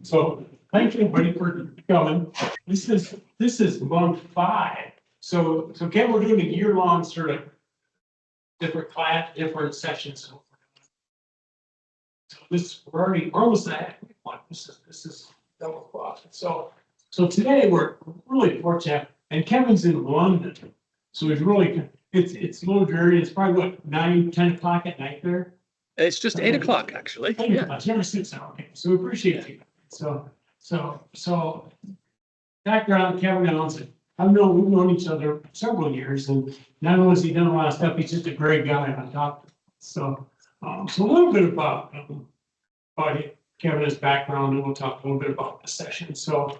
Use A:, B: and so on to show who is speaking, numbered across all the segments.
A: So thank you everybody for coming. This is month 5. So Kevin, we're doing a year-long sort of different class, different sessions. So we're already almost at one. This is double clock. So today we're really fortunate, and Kevin's in London, so it's really it's a little dreary. It's probably what 9, 10 o'clock at night there.
B: It's just 8 o'clock actually.
A: 8 o'clock. Never 6 hours. Okay, so we appreciate you. So background, Kevin Allen. We've known each other several years, and not only has he done a lot of stuff, he's just a great guy on top. So a little bit about Kevin's background, and we'll talk a little bit about the session. So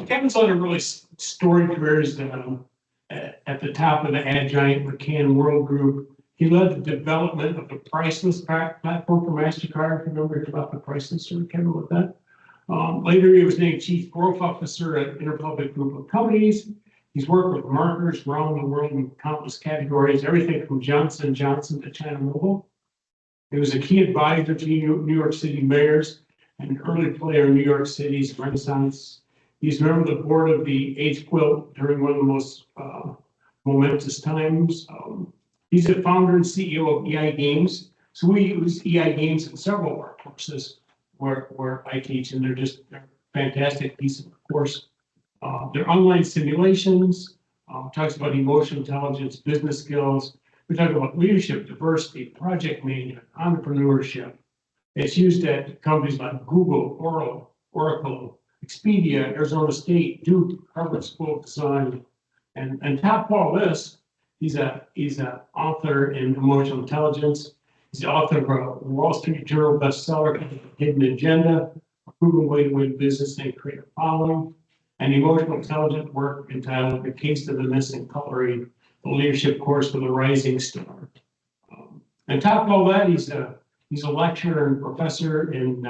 A: Kevin's led a really storied careers at the top of the Adgiant McCann World Group. He led the development of the priceless platform for MasterCard. Remember about the priceless, Kevin, with that? Later, he was named Chief Growth Officer at Interpublic Group of Companies. He's worked with marketers around the world in countless categories, everything from Johnson & Johnson to China Mobile. He was a key advisor to New York City mayors and an early player in New York City's Renaissance. He's a member of the board of the AIDS Quilt during one of the most momentous times. He's the founder and CEO of EI Games. So we use EI Games in several of our courses where I teach, and they're fantastic piece of course. They're online simulations, talks about emotional intelligence, business skills. We talk about leadership, diversity, project management, entrepreneurship. It's used at companies like Google, Oracle, Expedia, Arizona State, Duke, Harvard School of Design, and top of all this, he's an author in emotional intelligence. He's the author of a Wall Street Journal bestseller, Hidden Agenda, A Proven Way to Win Business and Create a Following, and emotional intelligence work entitled The Case of the Missing Cutlery, the leadership course for the rising star. And top of all that, he's a lecturer and professor in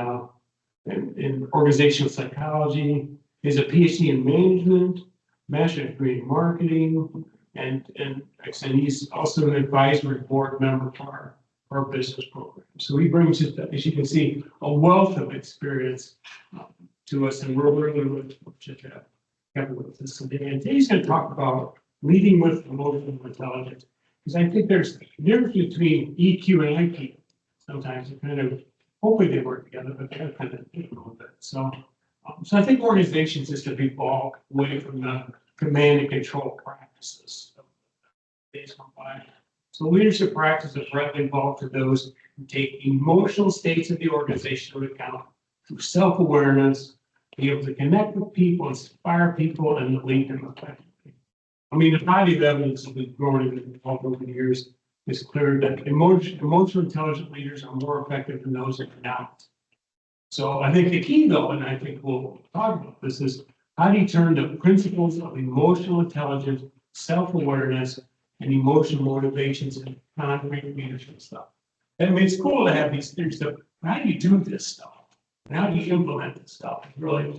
A: organizational psychology. He has a PhD in management, master's degree in marketing, and he's also an advisory board member for our business program. So he brings, as you can see, a wealth of experience to us, and we're really fortunate to have Kevin with us today. And today he's going to talk about leading with emotional intelligence, because I think there's a difference between EQ and IQ. Sometimes it kind of, hopefully they work together, but they're kind of a little bit. So I think organizations just to evolve away from the command and control practices of days gone by. So leadership practices are directly involved to those who take emotional states of the organization into account through self-awareness, be able to connect with people, inspire people, and lead them effectively. I mean, the body of evidence that we've grown and evolved over the years is clear that emotional intelligent leaders are more effective than those that are not. So I think the key, though, and I think we'll talk about this, is how do you turn the principles of emotional intelligence, self-awareness, and emotional motivations into concrete leadership stuff? And I mean, it's cool to have these theories, but how do you do this stuff? And how do you implement this stuff? It's really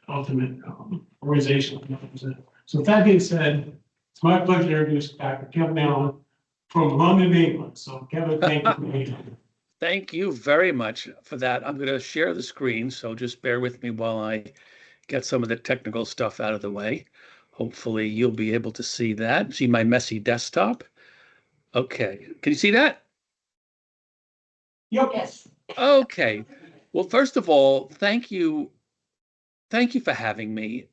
A: ultimate organizational purposes. So with that being said, it's my pleasure to introduce Dr. Kevin Allen from London, England. So Kevin, thank you for being here.
B: Thank you very much for that. I'm going to share the screen, so just bear with me while I get some of the technical stuff out of the way. Hopefully you'll be able to see that. See my messy desktop? Okay. Can you see that?
A: Yep.
C: Yes.
B: Okay. Well, first of all, thank you. Thank you for having me.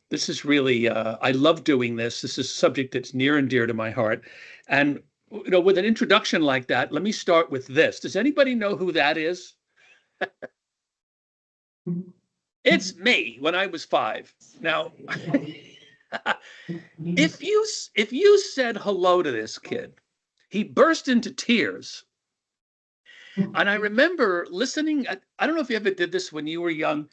B: This is really, I love doing this. This is a subject that's near and dear to my heart. And, you know, with an introduction like that, let me start with this. Does anybody know who that is? It's me when I was 5. Now, if you said hello to this kid, he burst into tears. And I remember listening, I don't know if you ever did this when you were young.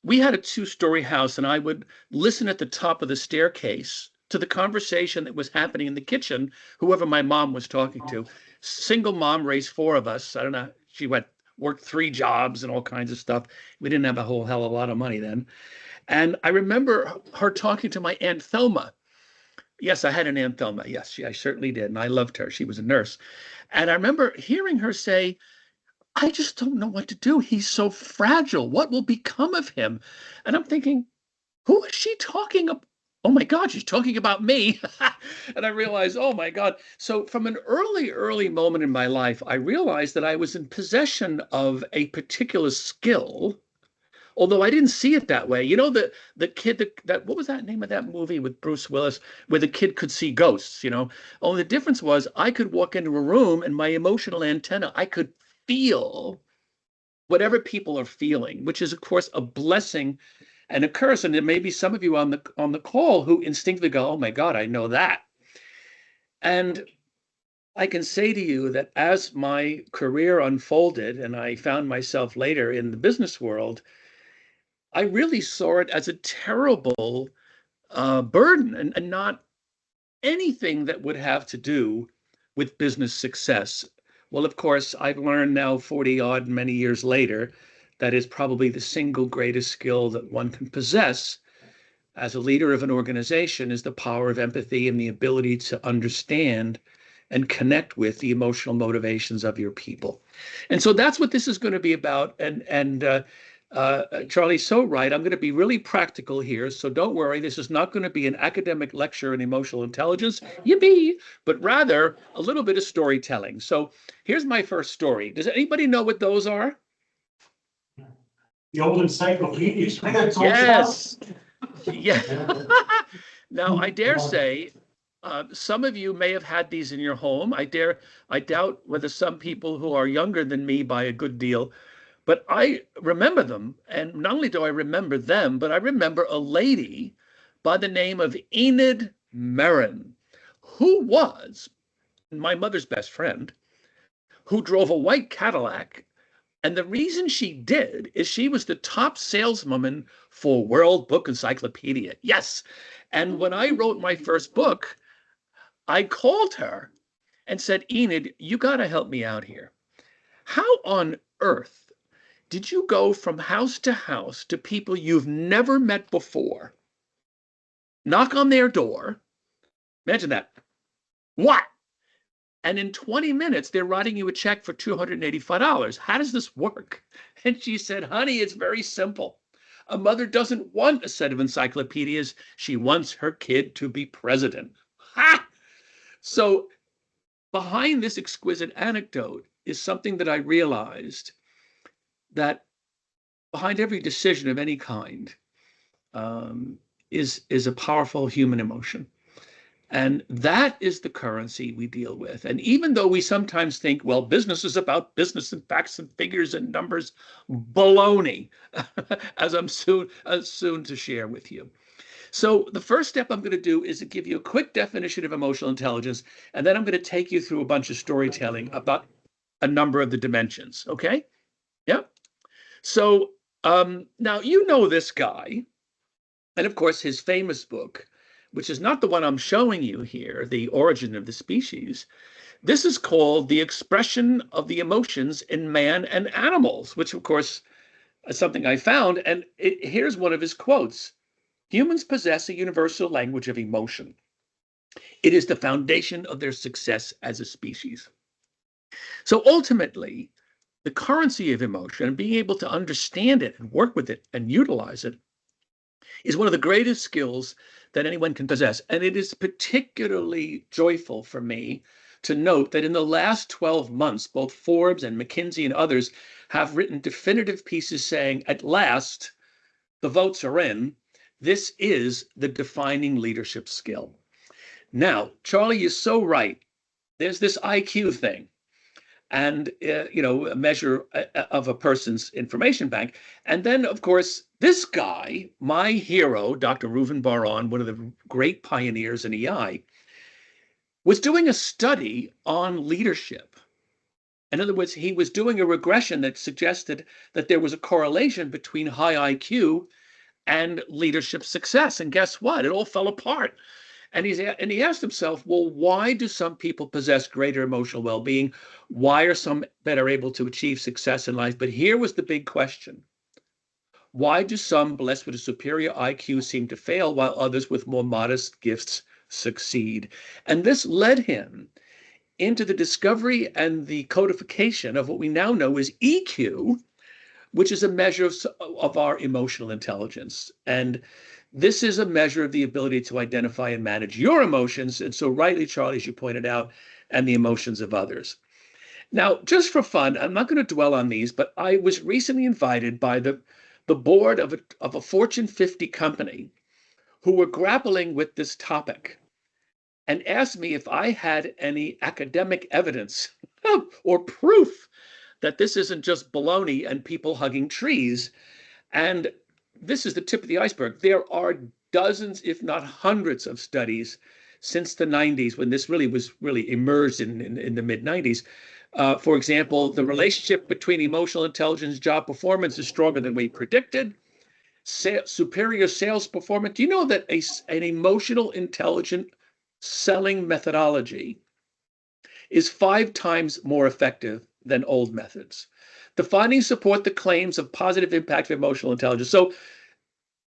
B: We had a 2-story house, and I would listen at the top of the staircase to the conversation that was happening in the kitchen, whoever my mom was talking to. Single mom, raised 4 of us. I don't know. She worked 3 jobs and all kinds of stuff. We didn't have a whole hell of a lot of money then. And I remember her talking to my Aunt Thelma. Yes, I had an Aunt Thelma. Yes, I certainly did. And I loved her. She was a nurse. And I remember hearing her say, I just don't know what to do. He's so fragile. What will become of him? And I'm thinking, who is she talking about? Oh my God, she's talking about me. And I realized, oh my God. So from an early moment in my life, I realized that I was in possession of a particular skill, although I didn't see it that way. You know, the kid that what was that name of that movie with Bruce Willis where the kid could see ghosts, you know? Only the difference was I could walk into a room and my emotional antenna, I could feel whatever people are feeling, which is of course a blessing and a curse. And there may be some of you on the call who instinctively go, "Oh my God, I know that." And I can say to you that as my career unfolded and I found myself later in the business world, I really saw it as a terrible burden and not anything that would have to do with business success. Well, of course, I've learned now 40 odd many years later that is probably the single greatest skill that one can possess as a leader of an organization is the power of empathy and the ability to understand and connect with the emotional motivations of your people. And so that's what this is going to be about. Charlie's so right. I'm going to be really practical here. So don't worry. This is not going to be an academic lecture in emotional intelligence, yippee, but rather a little bit of storytelling. So here's my first story. Does anybody know what those are?
A: The old encyclopedias.
B: Yes. Yeah. Now, I dare say some of you may have had these in your home. I doubt whether some people who are younger than me by a good deal, but I remember them. And not only do I remember them, but I remember a lady by the name of Enid Merrin, who was my mother's best friend, who drove a white Cadillac. And the reason she did is she was the top saleswoman for World Book Encyclopedia. Yes. And when I wrote my first book, I called her and said, Enid, you got to help me out here. How on earth did you go from house to people you've never met before, knock on their door? Imagine that. What? And in 20 minutes, they're writing you a check for $285. How does this work? And she said, honey, it's very simple. A mother doesn't want a set of encyclopedias. She wants her kid to be president. Ha! So behind this exquisite anecdote is something that I realized that behind every decision of any kind is a powerful human emotion. And that is the currency we deal with. And even though we sometimes think, well, business is about business and facts and figures and numbers, baloney, as I'm soon to share with you. So the first step I'm going to do is to give you a quick definition of emotional intelligence, and then I'm going to take you through a bunch of storytelling about a number of the dimensions. Okay? Yeah. So now you know this guy, and of course his famous book, which is not the one I'm showing you here, The Origin of the Species. This is called The Expression of the Emotions in Man and Animals, which of course is something I found. And here's one of his quotes. Humans possess a universal language of emotion. It is the foundation of their success as a species. So ultimately, the currency of emotion and being able to understand it and work with it and utilize it is one of the greatest skills that anyone can possess. And it is particularly joyful for me to note that in the last 12 months, both Forbes and McKinsey and others have written definitive pieces saying, at last, the votes are in. This is the defining leadership skill. Now, Charlie is so right. There's this IQ thing and a measure of a person's information bank. And then, of course, this guy, my hero, Dr. Reuven Bar-On, one of the great pioneers in EI, was doing a study on leadership. In other words, he was doing a regression that suggested that there was a correlation between high IQ and leadership success. And guess what? It all fell apart. And he asked himself, well, why do some people possess greater emotional well-being? Why are some better able to achieve success in life? But here was the big question. Why do some blessed with a superior IQ seem to fail while others with more modest gifts succeed? And this led him into the discovery and the codification of what we now know as EQ, which is a measure of our emotional intelligence. And this is a measure of the ability to identify and manage your emotions. And so rightly, Charlie, as you pointed out, and the emotions of others. Now, just for fun, I'm not going to dwell on these, but I was recently invited by the board of a Fortune 50 company who were grappling with this topic and asked me if I had any academic evidence or proof that this isn't just baloney and people hugging trees. And this is the tip of the iceberg. There are dozens, if not hundreds, of studies since the 90s, when this was emerged in the mid 90s. For example, the relationship between emotional intelligence and job performance is stronger than we predicted. Superior sales performance. Do you know that an emotional intelligent selling methodology is 5 times more effective than old methods? The findings support the claims of positive impact of emotional intelligence. So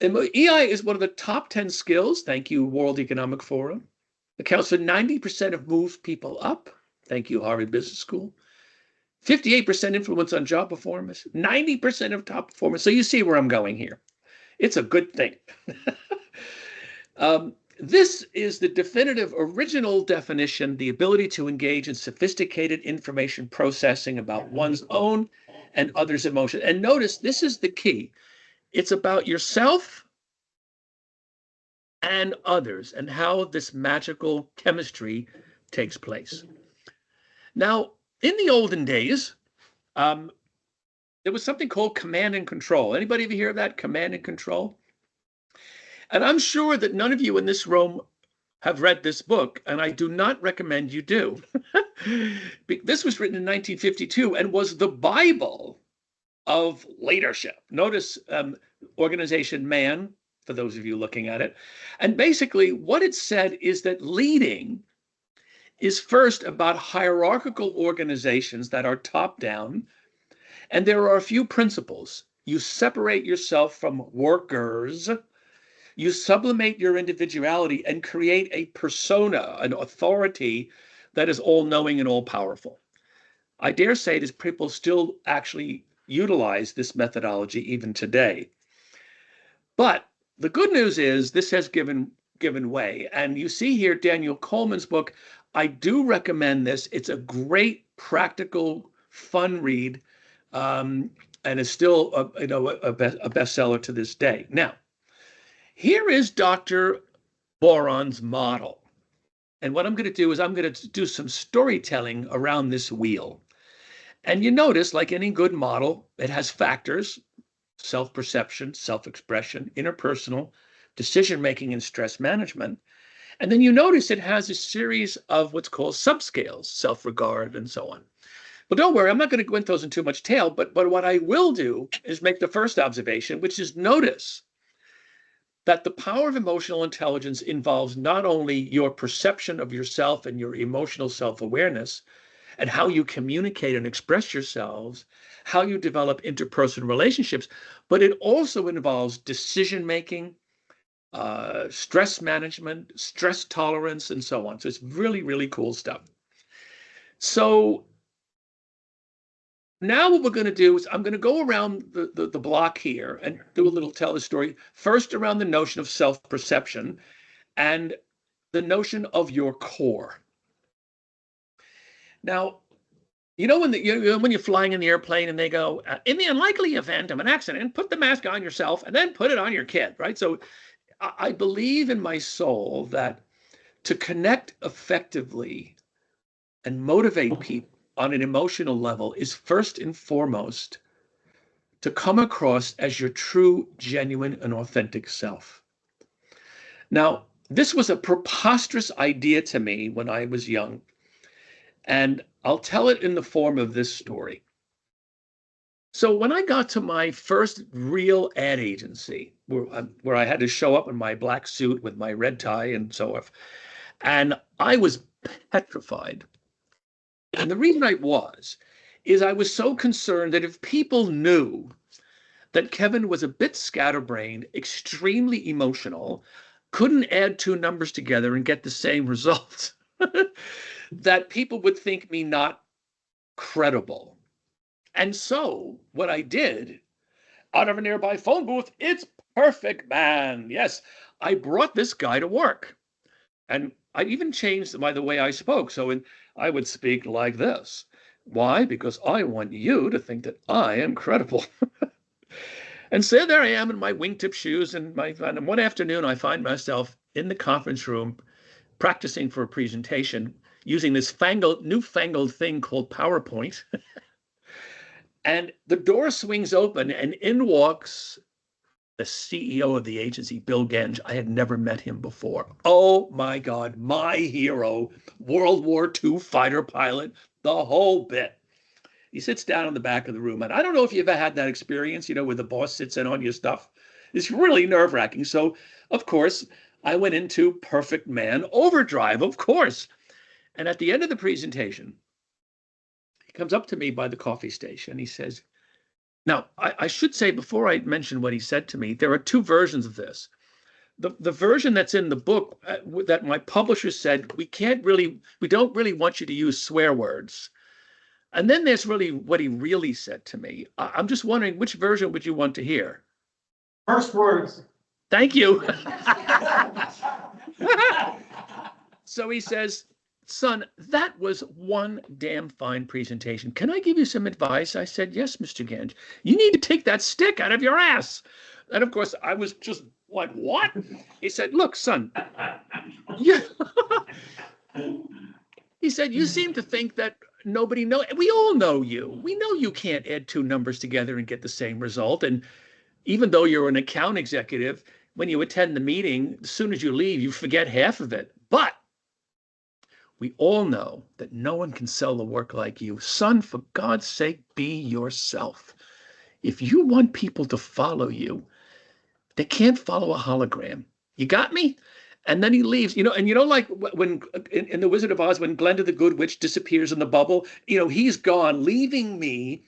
B: EI is one of the top 10 skills, thank you, World Economic Forum. Accounts for 90% of moves people up, thank you, Harvard Business School. 58% influence on job performance, 90% of top performance. So you see where I'm going here. It's a good thing. This is the definitive original definition, the ability to engage in sophisticated information processing about one's own and others' emotions. And notice, this is the key. It's about yourself and others and how this magical chemistry takes place. Now, in the olden days, there was something called command and control. Anybody ever hear of that? Command and control? And I'm sure that none of you in this room have read this book, and I do not recommend you do. This was written in 1952 and was the Bible of leadership. Notice organization man, for those of you looking at it. And basically what it said is that leading is first about hierarchical organizations that are top down. And there are a few principles. You separate yourself from workers. You sublimate your individuality and create a persona, an authority that is all-knowing and all-powerful. I dare say that people still actually utilize this methodology even today. But the good news is this has given way. And you see here Daniel Coleman's book. I do recommend this. It's a great, practical, fun read, and is still a bestseller to this day. Now, here is Dr. Boron's model. And what I'm going to do is I'm going to do some storytelling around this wheel. And you notice, like any good model, it has factors: self-perception, self-expression, interpersonal, decision-making, and stress management. And then you notice it has a series of what's called subscales, self-regard, and so on. But don't worry, I'm not going to go into those in too much detail, but what I will do is make the first observation, which is notice that the power of emotional intelligence involves not only your perception of yourself and your emotional self-awareness and how you communicate and express yourselves, how you develop interpersonal relationships, but it also involves decision-making, stress management, stress tolerance, and so on. So it's really, really cool stuff. So now what we're going to do is I'm going to go around the block here and do a little tell the story. First, around the notion of self-perception and the notion of your core. Now, you know when you're flying in the airplane and they go, in the unlikely event of an accident, put the mask on yourself and then put it on your kid, right? So I believe in my soul that to connect effectively and motivate people on an emotional level is first and foremost to come across as your true, genuine, and authentic self. Now, this was a preposterous idea to me when I was young, and I'll tell it in the form of this story. So when I got to my first real ad agency, where I had to show up in my black suit with my red tie and so forth, and I was petrified. And the reason I was so concerned that if people knew that Kevin was a bit scatterbrained, extremely emotional, couldn't add two numbers together and get the same results, that people would think me not credible. And so what I did out of a nearby phone booth, it's perfect, man. Yes, I brought this guy to work. And I even changed by the way I spoke. So I would speak like this. Why? Because I want you to think that I am credible. And so there I am in my wingtip shoes. And one afternoon, I find myself in the conference room practicing for a presentation using this newfangled thing called PowerPoint. And the door swings open, and in walks the CEO of the agency, Bill Genge. I had never met him before. Oh my God, my hero, World War II fighter pilot, the whole bit. He sits down in the back of the room. And I don't know if you've ever had that experience, where the boss sits in on your stuff. It's really nerve wracking. So, of course, I went into perfect man overdrive, of course. And at the end of the presentation, he comes up to me by the coffee station. He says, now, I should say, before I mention what he said to me, there are two versions of this. The version that's in the book that my publisher said, we don't really want you to use swear words. And then there's really what he really said to me. I'm just wondering, which version would you want to hear?
A: First words.
B: Thank you. So he says, son, that was one damn fine presentation. Can I give you some advice? I said, yes, Mr. Genge. You need to take that stick out of your ass. And of course, I was just like, what? He said, look, son. Yeah. He said, you seem to think that nobody knows. We all know you. We know you can't add two numbers together and get the same result. And even though you're an account executive, when you attend the meeting, as soon as you leave, you forget half of it. But we all know that no one can sell the work like you. Son, for God's sake, be yourself. If you want people to follow you, they can't follow a hologram. You got me? And then he leaves, and like when in The Wizard of Oz, when Glenda the Good Witch disappears in the bubble, he's gone, leaving me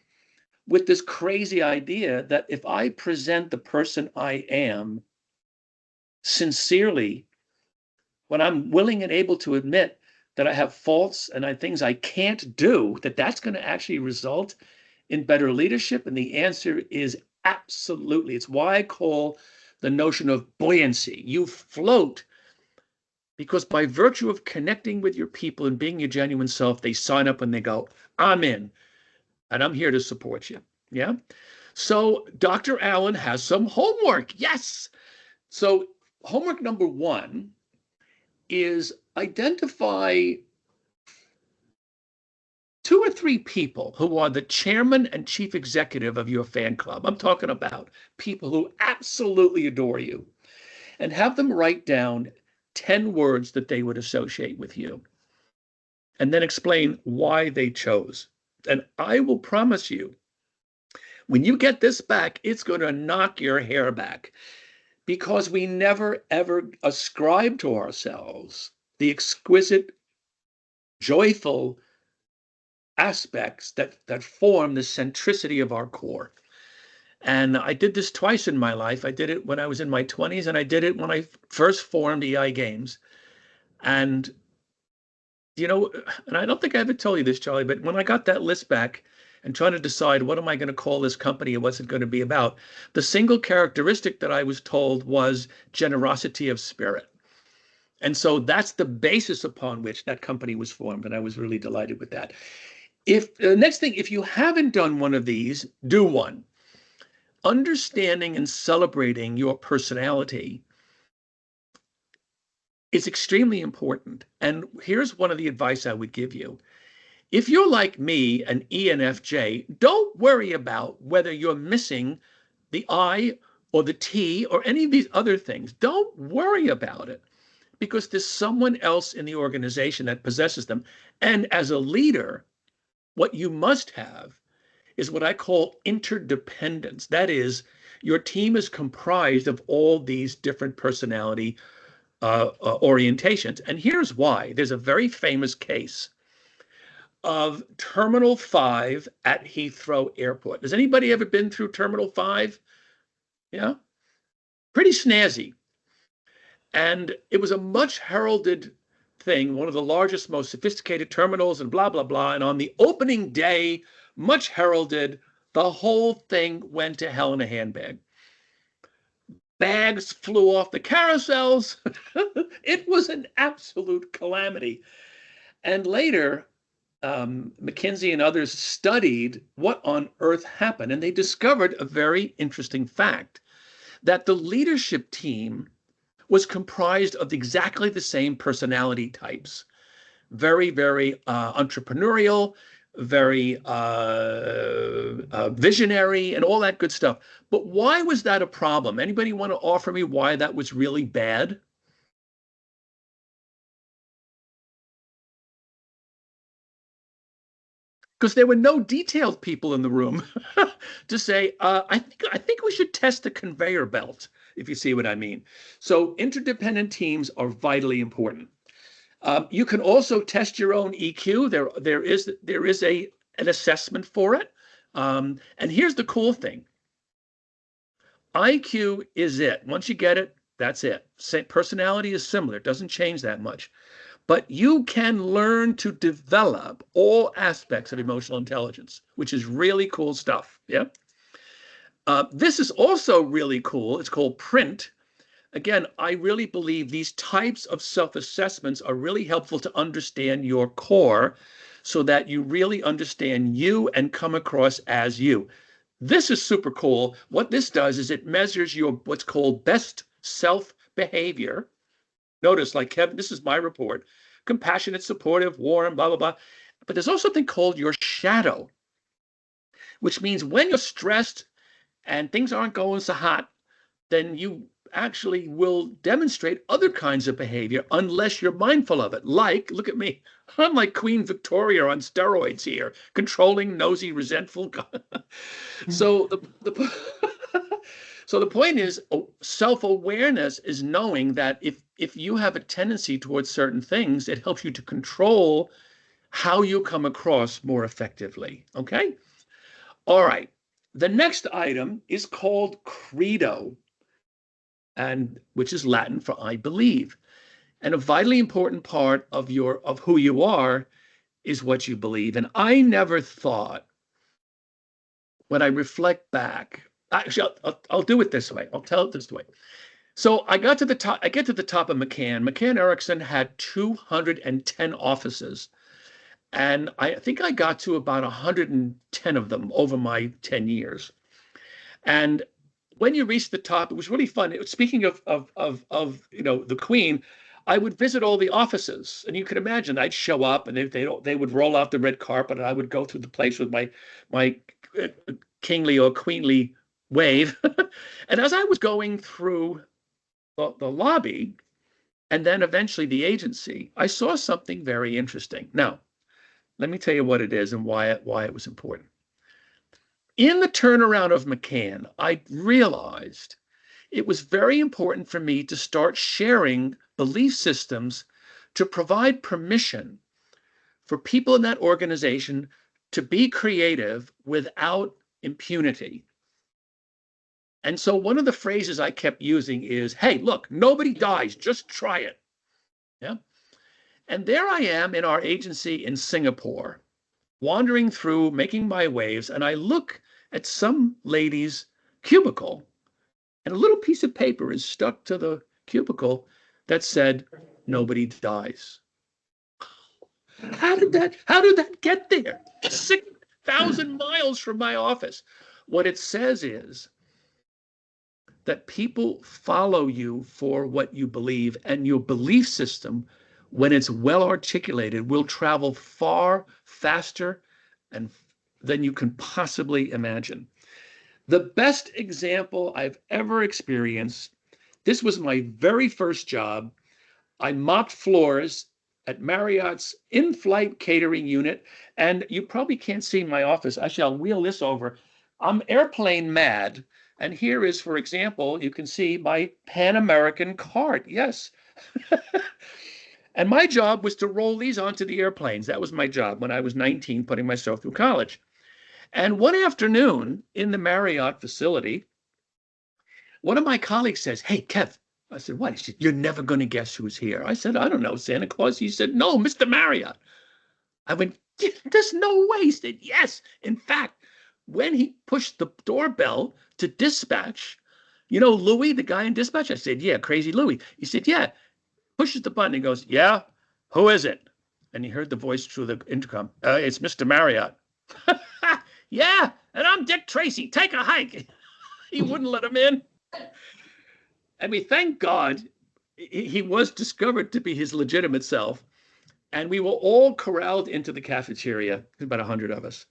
B: with this crazy idea that if I present the person I am sincerely, when I'm willing and able to admit that I have faults and things I can't do, that's going to actually result in better leadership. And the answer is absolutely. It's why I call the notion of buoyancy. You float because by virtue of connecting with your people and being your genuine self, they sign up and they go, I'm in, and I'm here to support you. Yeah. So Dr. Allen has some homework. Yes. So homework number one is identify 2 or 3 people who are the chairman and chief executive of your fan club. I'm talking about people who absolutely adore you, and have them write down 10 words that they would associate with you, and then explain why they chose. And I will promise you, when you get this back, it's going to knock your hair back, because we never, ever ascribe to ourselves the exquisite, joyful aspects that form the centricity of our core. And I did this twice in my life. I did it when I was in my 20s, and I did it when I first formed EI Games. And, and I don't think I ever told you this, Charlie, but when I got that list back and trying to decide what am I going to call this company and what's it going to be about, the single characteristic that I was told was generosity of spirit. And so that's the basis upon which that company was formed. And I was really delighted with that. Next thing, if you haven't done one of these, do one. Understanding and celebrating your personality is extremely important. And here's one of the advice I would give you. If you're like me, an ENFJ, don't worry about whether you're missing the I or the T or any of these other things. Don't worry about it, because there's someone else in the organization that possesses them. And as a leader, what you must have is what I call interdependence. That is, your team is comprised of all these different personality orientations. And here's why. There's a very famous case of Terminal 5 at Heathrow Airport. Has anybody ever been through Terminal 5? Yeah? Pretty snazzy. And it was a much heralded thing, one of the largest, most sophisticated terminals and blah, blah, blah. And on the opening day, much heralded, the whole thing went to hell in a handbag. Bags flew off the carousels. It was an absolute calamity. And later, McKinsey and others studied what on earth happened, and they discovered a very interesting fact that the leadership team was comprised of exactly the same personality types. Very, very entrepreneurial, very visionary, and all that good stuff. But why was that a problem? Anybody want to offer me why that was really bad? Because there were no detailed people in the room to say, I think we should test the conveyor belt, if you see what I mean. So interdependent teams are vitally important. You can also test your own EQ. There is an assessment for it. And here's the cool thing. IQ is it. Once you get it, that's it. Personality is similar. It doesn't change that much. But you can learn to develop all aspects of emotional intelligence, which is really cool stuff. Yeah. This is also really cool. It's called PRINT. Again, I really believe these types of self-assessments are really helpful to understand your core so that you really understand you and come across as you. This is super cool. What this does is it measures your what's called best self behavior. Notice, like Kevin, this is my report. Compassionate, supportive, warm, blah, blah, blah. But there's also something called your shadow, which means when you're stressed and things aren't going so hot, then you actually will demonstrate other kinds of behavior unless you're mindful of it. Like, look at me. I'm like Queen Victoria on steroids here, controlling, nosy, resentful. So so the point is, self-awareness is knowing that if you have a tendency towards certain things, it helps you to control how you come across more effectively. Okay? All right. The next item is called credo, and which is Latin for I believe. And a vitally important part of who you are is what you believe. And I never thought, when I reflect back, actually, I'll do it this way. I'll tell it this way. So I get to the top of McCann. McCann Erickson had 210 offices. And I think I got to about 110 of them over my 10 years. And when you reach the top, it was really fun. Speaking of the Queen, I would visit all the offices, and you can imagine I'd show up, and they would roll out the red carpet, and I would go through the place with my kingly or queenly wave. And as I was going through the lobby, and then eventually the agency, I saw something very interesting. Now, let me tell you what it is and why it was important. In the turnaround of McCann, I realized it was very important for me to start sharing belief systems to provide permission for people in that organization to be creative without impunity. And so one of the phrases I kept using is, hey, look, nobody dies, just try it. Yeah. And there I am in our agency in Singapore, wandering through, making my waves, and I look at some lady's cubicle, and a little piece of paper is stuck to the cubicle that said, nobody dies. How did that get there? 6,000 miles from my office. What it says is that people follow you for what you believe, and your belief system, when it's well articulated, will travel far faster than you can possibly imagine. The best example I've ever experienced, this was my very first job. I mopped floors at Marriott's in-flight catering unit, and you probably can't see my office. Actually, I'll wheel this over. I'm airplane mad. And here is, for example, you can see my Pan American card. Yes. And my job was to roll these onto the airplanes. That was my job when I was 19, putting myself through college. And one afternoon in the Marriott facility, one of my colleagues says, hey, Kev, I said, what? He said, you're never going to guess who's here. I said, I don't know, Santa Claus. He said, no, Mr. Marriott. I went, there's no way. He said, yes. In fact, when he pushed the doorbell to dispatch, you know, Louis, the guy in dispatch? I said, yeah, crazy Louis. He said, yeah. Pushes the button and goes, yeah, who is it? And he heard the voice through the intercom. It's Mr. Marriott. Yeah, and I'm Dick Tracy. Take a hike. He wouldn't let him in. And we thank God he was discovered to be his legitimate self. And we were all corralled into the cafeteria, about 100 of us.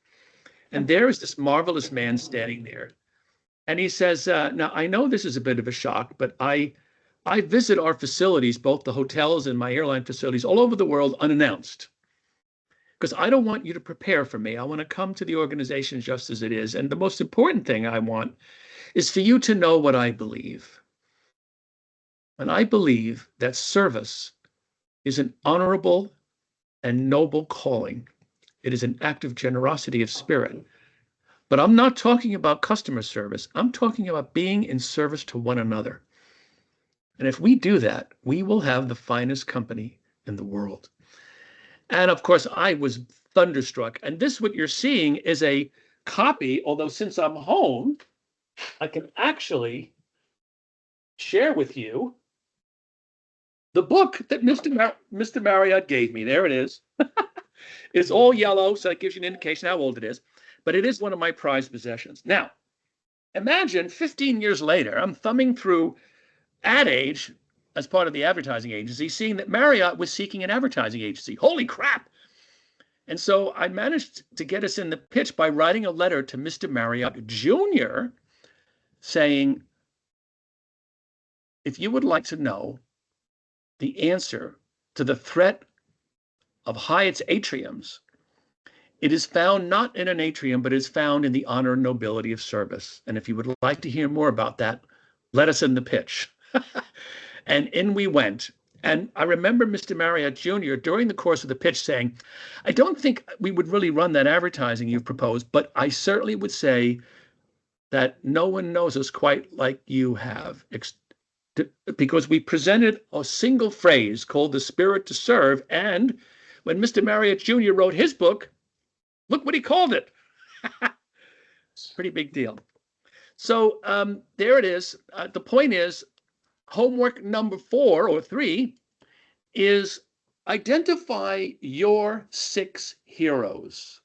B: And there is this marvelous man standing there. And he says, now, I know this is a bit of a shock, but I visit our facilities, both the hotels and my airline facilities all over the world unannounced. Because I don't want you to prepare for me. I want to come to the organization just as it is. And the most important thing I want is for you to know what I believe. And I believe that service is an honorable and noble calling. It is an act of generosity of spirit. But I'm not talking about customer service. I'm talking about being in service to one another. And if we do that, we will have the finest company in the world. And of course, I was thunderstruck. And this, what you're seeing, is a copy, although since I'm home, I can actually share with you the book that Mr. Marriott gave me. There it is. It's all yellow, so that gives you an indication how old it is. But it is one of my prized possessions. Now, imagine 15 years later, I'm thumbing through Ad Age as part of the advertising agency, seeing that Marriott was seeking an advertising agency. Holy crap! And so I managed to get us in the pitch by writing a letter to Mr. Marriott Jr. saying, if you would like to know the answer to the threat of Hyatt's atriums, it is found not in an atrium, but is found in the honor and nobility of service. And if you would like to hear more about that, let us in the pitch. And in we went. And I remember Mr. Marriott Jr. during the course of the pitch saying, I don't think we would really run that advertising you've proposed, but I certainly would say that no one knows us quite like you have, because we presented a single phrase called the spirit to serve. And when Mr. Marriott Jr. wrote his book, look what he called it. It's a pretty big deal. So there it is. The point is, homework number 4 or 3 is identify your 6 heroes.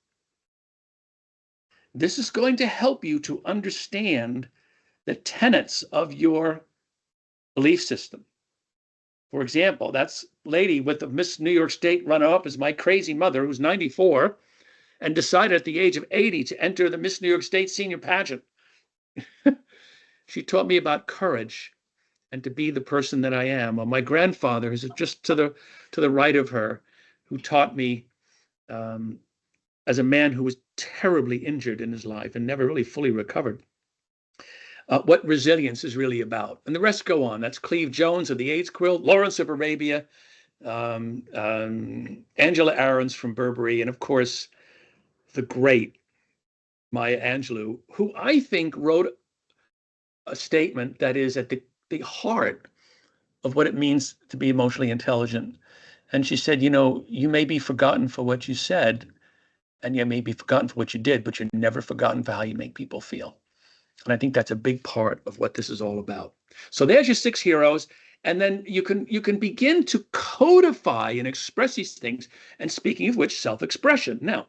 B: This is going to help you to understand the tenets of your belief system. For example, that's lady with the Miss New York State runner-up is my crazy mother, who's 94, and decided at the age of 80 to enter the Miss New York State senior pageant. She taught me about courage and to be the person that I am. Well, my grandfather is just to the right of her, who taught me as a man who was terribly injured in his life and never really fully recovered, what resilience is really about. And the rest go on. That's Cleve Jones of the AIDS Quilt, Lawrence of Arabia, Angela Ahrens from Burberry, and of course, the great Maya Angelou, who I think wrote a statement that is at the heart of what it means to be emotionally intelligent. And she said, you know, you may be forgotten for what you said, and you may be forgotten for what you did, but you're never forgotten for how you make people feel. And I think that's a big part of what this is all about. So there's your 6 heroes. And then you can begin to codify and express these things. And speaking of which, self-expression. Now,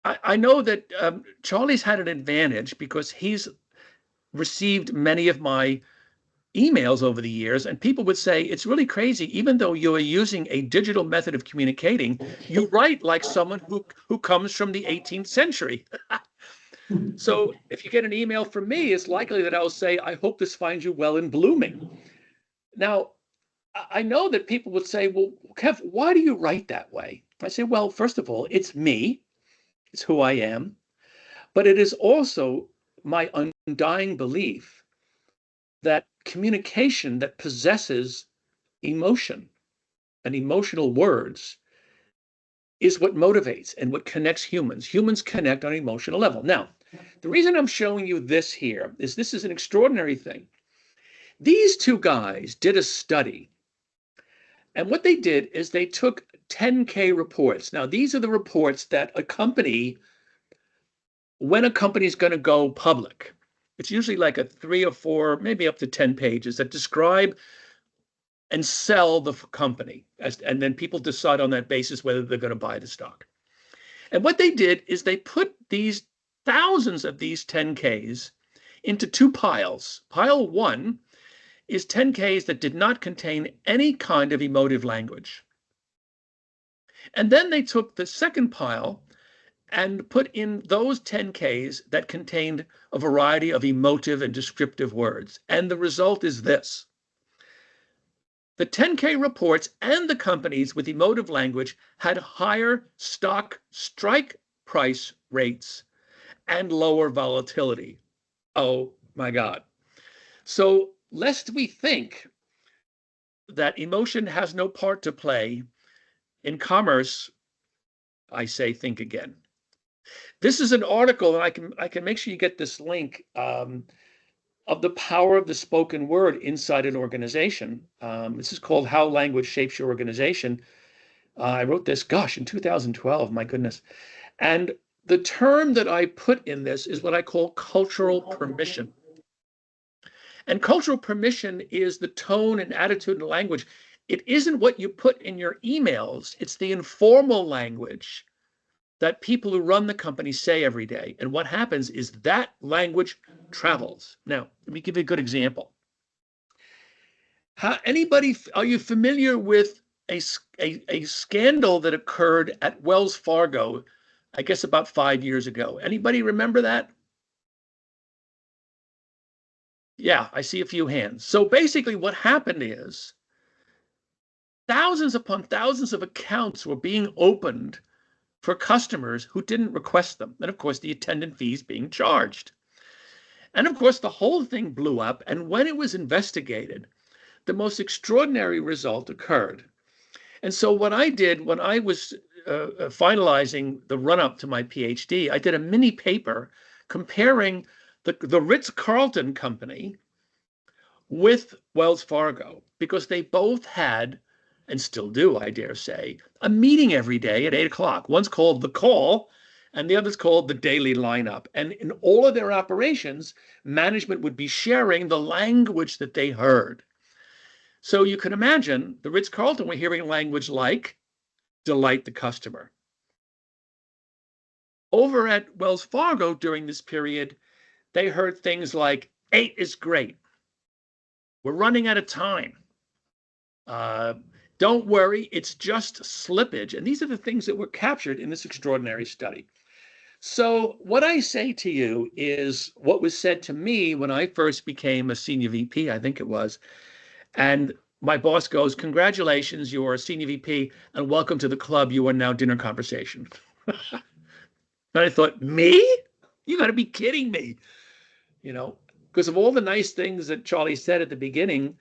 B: I know that Charlie's had an advantage because he's received many of my emails over the years, and people would say, it's really crazy, even though you're using a digital method of communicating, you write like someone who comes from the 18th century. So if you get an email from me, it's likely that I'll say, I hope this finds you well and blooming. Now, I know that people would say, well, Kev, why do you write that way? I say, well, first of all, it's me. It's who I am. But it is also my undying belief that communication that possesses emotion and emotional words is what motivates and what connects humans. Humans connect on an emotional level. Now, the reason I'm showing you this here is this is an extraordinary thing. These two guys did a study. And what they did is they took 10K reports. Now, these are the reports that accompany when a company is going to go public. It's usually like a 3 or 4, maybe up to 10 pages that describe and sell the company. And then people decide on that basis whether they're going to buy the stock. And what they did is they put these thousands of these 10Ks into two piles. Pile one is 10Ks that did not contain any kind of emotive language. And then they took the second pile and put in those 10Ks that contained a variety of emotive and descriptive words. And the result is this. The 10K reports and the companies with emotive language had higher stock strike price rates and lower volatility. Oh my God. So lest we think that emotion has no part to play in commerce, I say think again. This is an article, and I can make sure you get this link, of the power of the spoken word inside an organization. This is called How Language Shapes Your Organization. I wrote this, gosh, in 2012, my goodness. And the term that I put in this is what I call cultural permission. And cultural permission is the tone and attitude and language. It isn't what you put in your emails, it's the informal language that people who run the company say every day. And what happens is that language travels. Now, let me give you a good example. Are you familiar with a scandal that occurred at Wells Fargo, I guess about 5 years ago? Anybody remember that? Yeah, I see a few hands. So basically what happened is thousands upon thousands of accounts were being opened for customers who didn't request them. And of course, the attendant fees being charged. And of course, the whole thing blew up. And when it was investigated, the most extraordinary result occurred. And so what I did when I was finalizing the run-up to my PhD, I did a mini paper comparing the Ritz-Carlton company with Wells Fargo, because they both had, and still do, I dare say, a meeting every day at 8 o'clock. One's called The Call, and the other's called The Daily Lineup. And in all of their operations, management would be sharing the language that they heard. So you can imagine the Ritz-Carlton were hearing language like delight the customer. Over at Wells Fargo during this period, they heard things like 8 is great. We're running out of time. Don't worry, it's just slippage. And these are the things that were captured in this extraordinary study. So what I say to you is what was said to me when I first became a senior VP, I think it was. And my boss goes, congratulations, you are a senior VP, and welcome to the club. You are now dinner conversation. And I thought, me? You got to be kidding me. You know, because of all the nice things that Charlie said at the beginning,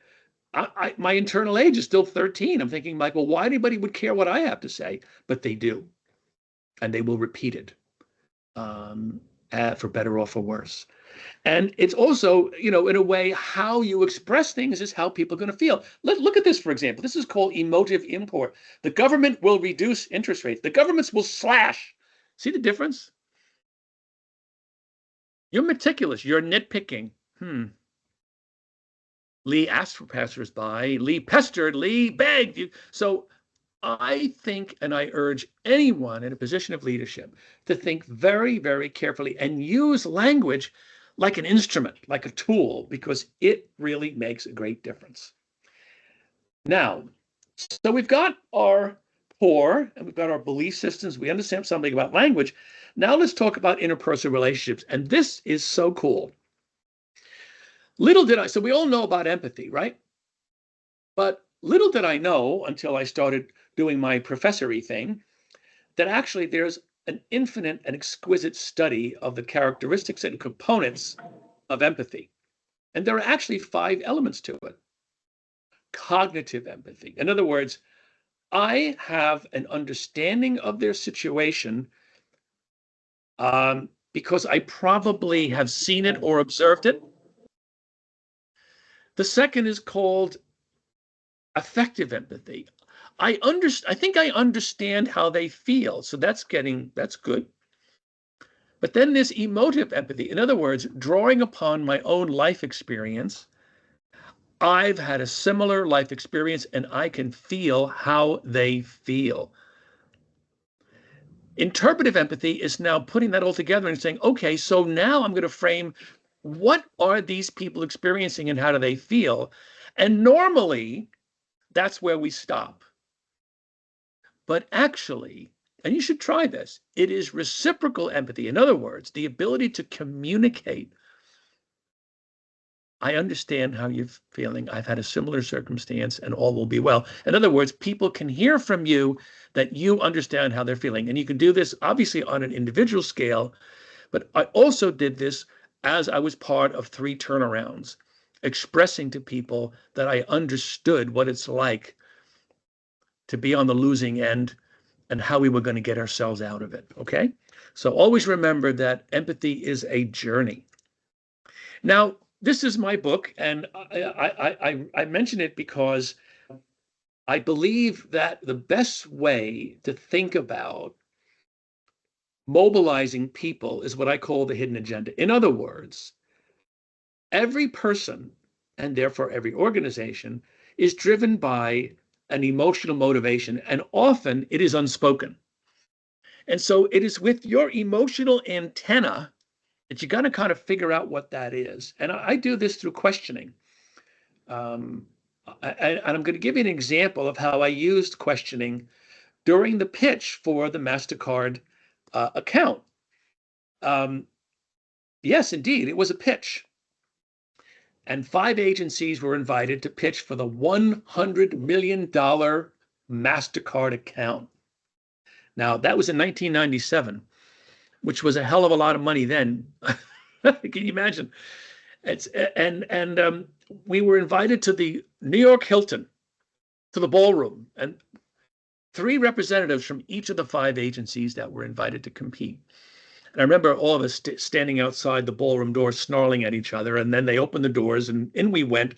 B: my internal age is still 13. I'm thinking, Michael, why anybody would care what I have to say? But they do. And they will repeat it, for better or for worse. And it's also, you know, in a way, how you express things is how people are going to feel. Look at this, for example. This is called emotive import. The government will reduce interest rates. The governments will slash. See the difference? You're meticulous. You're nitpicking. Lee asked for passersby. Lee pestered. Lee begged. So I think, and I urge anyone in a position of leadership to think very, very carefully and use language like an instrument, like a tool, because it really makes a great difference. Now, so we've got our core and we've got our belief systems. We understand something about language. Now let's talk about interpersonal relationships. And this is so cool. Little did I, so we all know about empathy, right? But little did I know until I started doing my professory thing, that actually there's an infinite and exquisite study of the characteristics and components of empathy. And there are actually 5 elements to it. Cognitive empathy. In other words, I have an understanding of their situation because I probably have seen it or observed it. The second is called affective empathy. I think I understand how they feel. So that's good. But then there's emotive empathy. In other words, drawing upon my own life experience. I've had a similar life experience and I can feel how they feel. Interpretive empathy is now putting that all together and saying, okay, so now I'm going to frame what are these people experiencing and how do they feel? And normally that's where we stop. But actually, and you should try this, it is reciprocal empathy. In other words, the ability to communicate. I understand how you're feeling. I've had a similar circumstance and all will be well. In other words, people can hear from you that you understand how they're feeling. And you can do this obviously on an individual scale, but I also did this as I was part of 3 turnarounds, expressing to people that I understood what it's like to be on the losing end and how we were going to get ourselves out of it. Okay. So always remember that empathy is a journey. Now, this is my book, and I mention it because I believe that the best way to think about mobilizing people is what I call the hidden agenda. In other words, every person, and therefore every organization, is driven by an emotional motivation, and often it is unspoken. And so it is with your emotional antenna that you got to kind of figure out what that is. And I do this through questioning. And I'm going to give you an example of how I used questioning during the pitch for the MasterCard account. Yes, indeed, it was a pitch. And 5 agencies were invited to pitch for the $100 million MasterCard account. Now, that was in 1997, which was a hell of a lot of money then. Can you imagine? We were invited to the New York Hilton, to the ballroom, and 3 representatives from each of the 5 agencies that were invited to compete. And I remember all of us standing outside the ballroom doors, snarling at each other. And then they opened the doors and in we went.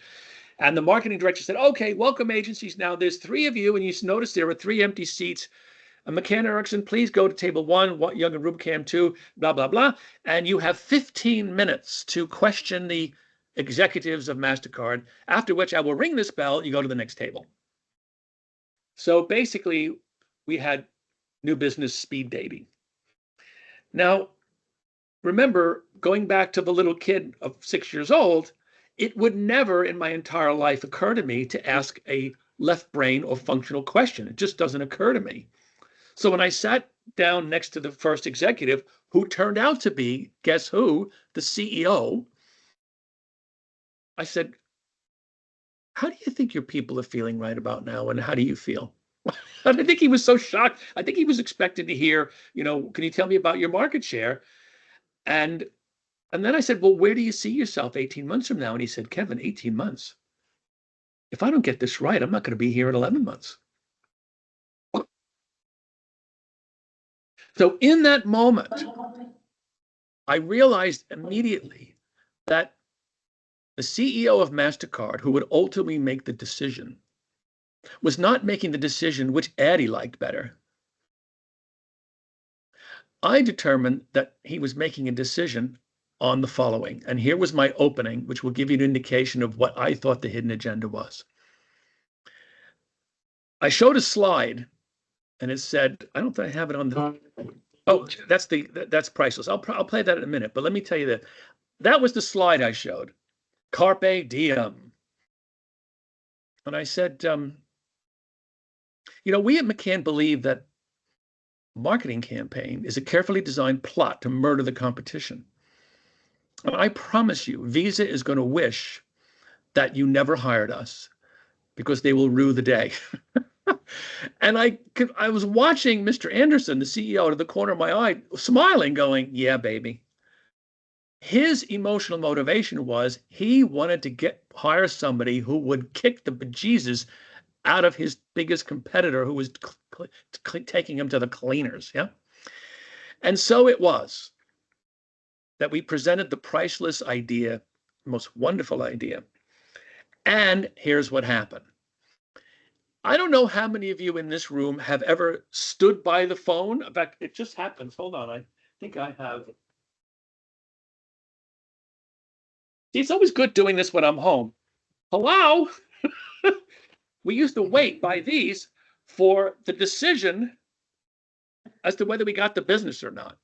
B: And the marketing director said, okay, welcome agencies. Now there's 3 of you. And you notice there were 3 empty seats. McCann Erickson, please go to table 1, Young and Rubicam 2, blah, blah, blah. And you have 15 minutes to question the executives of MasterCard, after which I will ring this bell. You go to the next table. So basically, we had new business speed dating. Now, remember, going back to the little kid of 6 years old, it would never in my entire life occur to me to ask a left brain or functional question. It just doesn't occur to me. So when I sat down next to the first executive, who turned out to be, guess who, the CEO, I said, how do you think your people are feeling right about now? And how do you feel? I think he was so shocked. I think he was expecting to hear, can you tell me about your market share? And then I said, well, where do you see yourself 18 months from now? And he said, Kevin, 18 months. If I don't get this right, I'm not going to be here in 11 months. So in that moment, I realized immediately that the CEO of MasterCard, who would ultimately make the decision, was not making the decision which ad he liked better. I determined that he was making a decision on the following. And here was my opening, which will give you an indication of what I thought the hidden agenda was. I showed a slide and it said, I don't think I have it on the, oh, that's priceless. I'll play that in a minute, but let me tell you that was the slide I showed. Carpe diem. And I said, we at McCann believe that marketing campaign is a carefully designed plot to murder the competition. And I promise you, Visa is going to wish that you never hired us because they will rue the day. And I was watching Mr. Anderson, the CEO, out of the corner of my eye, smiling, going, yeah, baby. His emotional motivation was he wanted to hire somebody who would kick the bejesus out of his biggest competitor who was taking him to the cleaners. Yeah. And so it was that we presented the priceless idea, most wonderful idea. And here's what happened. I don't know how many of you in this room have ever stood by the phone. In fact, it just happens. Hold on. I think I have. See, it's always good doing this when I'm home. Hello? We used to wait by these for the decision as to whether we got the business or not.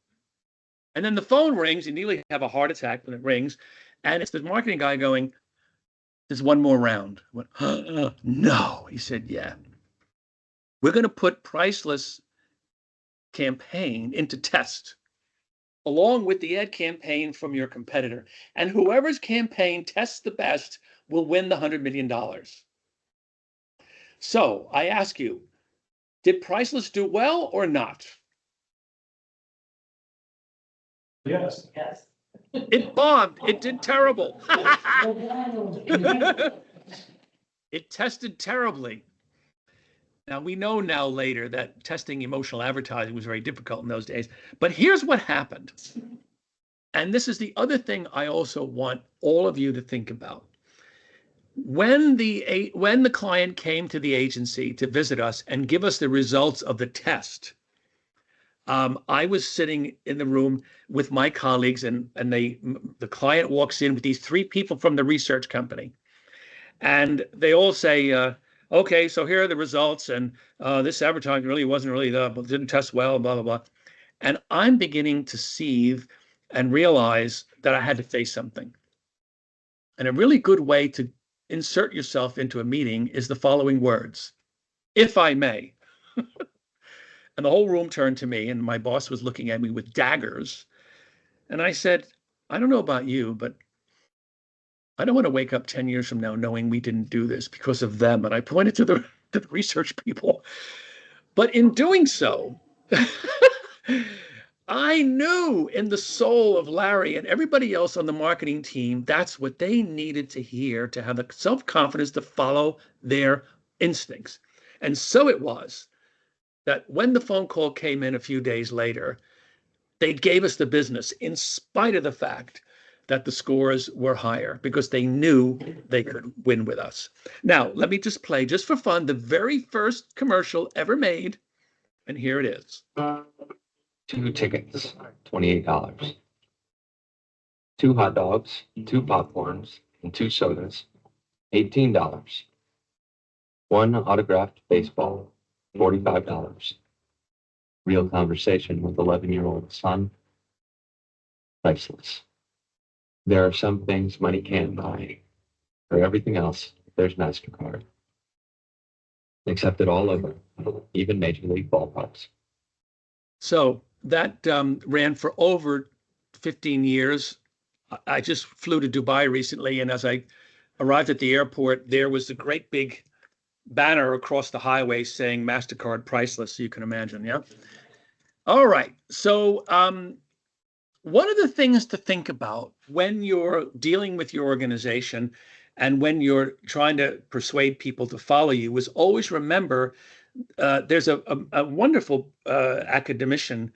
B: And then the phone rings, you nearly have a heart attack when it rings. And it's the marketing guy going, there's one more round. I went, no. He said, yeah. We're going to put Priceless campaign into test along with the ad campaign from your competitor. And whoever's campaign tests the best will win the $100 million. So I ask you, did Priceless do well or not?
A: Yes.
C: Yes.
B: It bombed. It did terrible. It tested terribly. Now, we know now later that testing emotional advertising was very difficult in those days. But here's what happened. And this is the other thing I also want all of you to think about. When the client came to the agency to visit us and give us the results of the test, I was sitting in the room with my colleagues, and the client walks in with these three people from the research company. And they all say, okay, so here are the results, and this advertising really wasn't really didn't test well, blah, blah, blah. And I'm beginning to seethe and realize that I had to face something. And a really good way to insert yourself into a meeting is the following words, if I may. And the whole room turned to me, and my boss was looking at me with daggers. And I said, I don't know about you, but I don't want to wake up 10 years from now knowing we didn't do this because of them. And I pointed to the research people. But in doing so, I knew in the soul of Larry and everybody else on the marketing team, that's what they needed to hear to have the self-confidence to follow their instincts. And so it was that when the phone call came in a few days later, they gave us the business in spite of the fact that the scores were higher because they knew they could win with us. Now, let me just play, just for fun, the very first commercial ever made. And here it is.
D: 2 tickets, $28. 2 hot dogs, 2 popcorns, and 2 sodas, $18. 1 autographed baseball, $45. Real conversation with 11-year-old son, priceless. There are some things money can't buy. For everything else, there's MasterCard. Accepted all over, even Major League ballparks.
B: So that ran for over 15 years. I just flew to Dubai recently, and as I arrived at the airport, there was a great big banner across the highway saying MasterCard Priceless, so you can imagine, yeah? All right, so one of the things to think about when you're dealing with your organization and when you're trying to persuade people to follow you is always remember there's a wonderful academician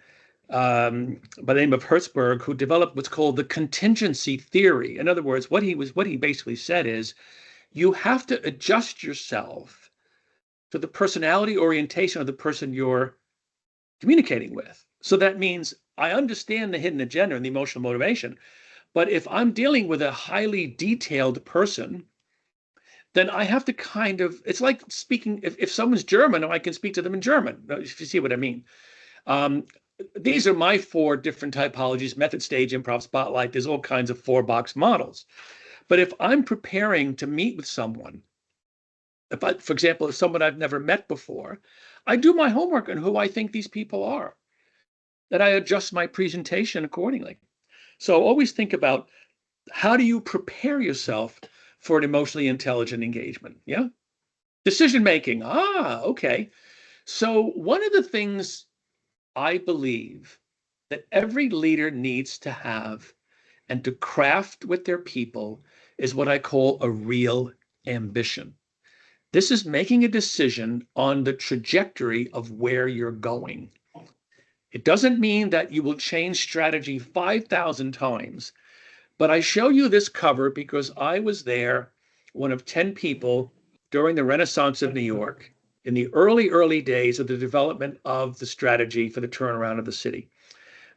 B: by the name of Hertzberg who developed what's called the contingency theory. In other words, what he basically said is you have to adjust yourself to the personality orientation of the person you're communicating with. So that means I understand the hidden agenda and the emotional motivation, but if I'm dealing with a highly detailed person, then I have to kind of, it's like speaking, if someone's German, I can speak to them in German, if you see what I mean. These are my 4 different typologies: method, stage, improv, spotlight. There's all kinds of 4-box models. But if I'm preparing to meet with someone, for example, if someone I've never met before, I do my homework on who I think these people are. Then I adjust my presentation accordingly. So always think about how do you prepare yourself for an emotionally intelligent engagement? Yeah. Decision making. Okay. So one of the things I believe that every leader needs to have and to craft with their people is what I call a real ambition. This is making a decision on the trajectory of where you're going. It doesn't mean that you will change strategy 5,000 times, but I show you this cover because I was there one of 10 people during the Renaissance of New York in the early days of the development of the strategy for the turnaround of the city.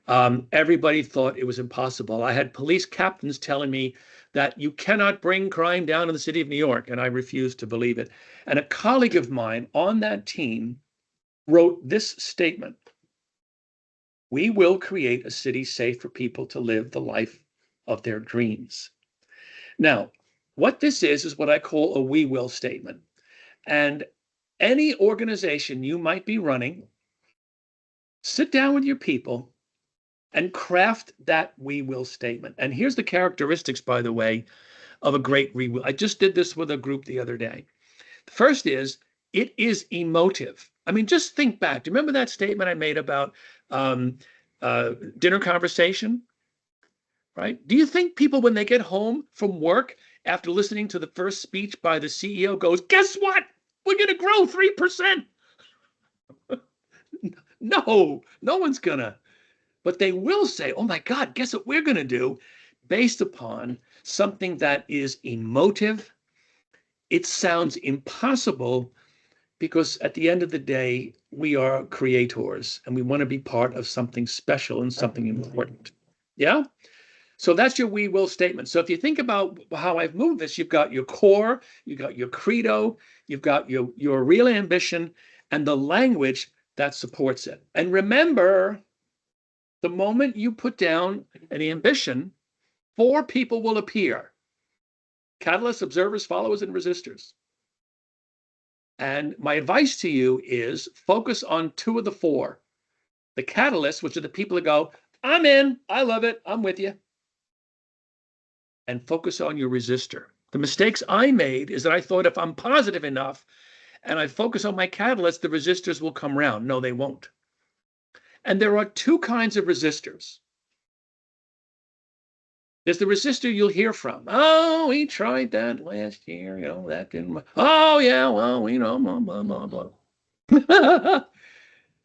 B: Everybody thought it was impossible. I had police captains telling me that you cannot bring crime down in the city of New York, and I refused to believe it. And a colleague of mine on that team wrote this statement: "We will create a city safe for people to live the life of their dreams." Now, what this is what I call a "we will" statement. And any organization you might be running, sit down with your people and craft that "we will" statement. And here's the characteristics, by the way, of a great "we will." I just did this with a group the other day. The first is, it is emotive. I mean, just think back. Do you remember that statement I made about dinner conversation? Right? Do you think people, when they get home from work after listening to the first speech by the CEO, goes, "Guess what? We're going to grow 3%"? No, no one's gonna. But they will say, "Oh my God, guess what we're going to do?" Based upon something that is emotive. It sounds impossible because at the end of the day, we are creators and we want to be part of something special and something important. Yeah? So that's your "we will" statement. So if you think about how I've moved this, you've got your core, you've got your credo, you've got your real ambition, and the language that supports it. And remember, the moment you put down an ambition, 4 people will appear: catalysts, observers, followers, and resistors. And my advice to you is focus on 2 of the 4. The catalysts, which are the people that go, "I'm in, I love it, I'm with you." And focus on your resistor. The mistakes I made is that I thought if I'm positive enough and I focus on my catalyst, the resistors will come around. No, they won't. And there are 2 kinds of resistors. There's the resistor you'll hear from. "Oh, we tried that last year, that didn't. Oh, yeah, well, blah, blah, blah, blah."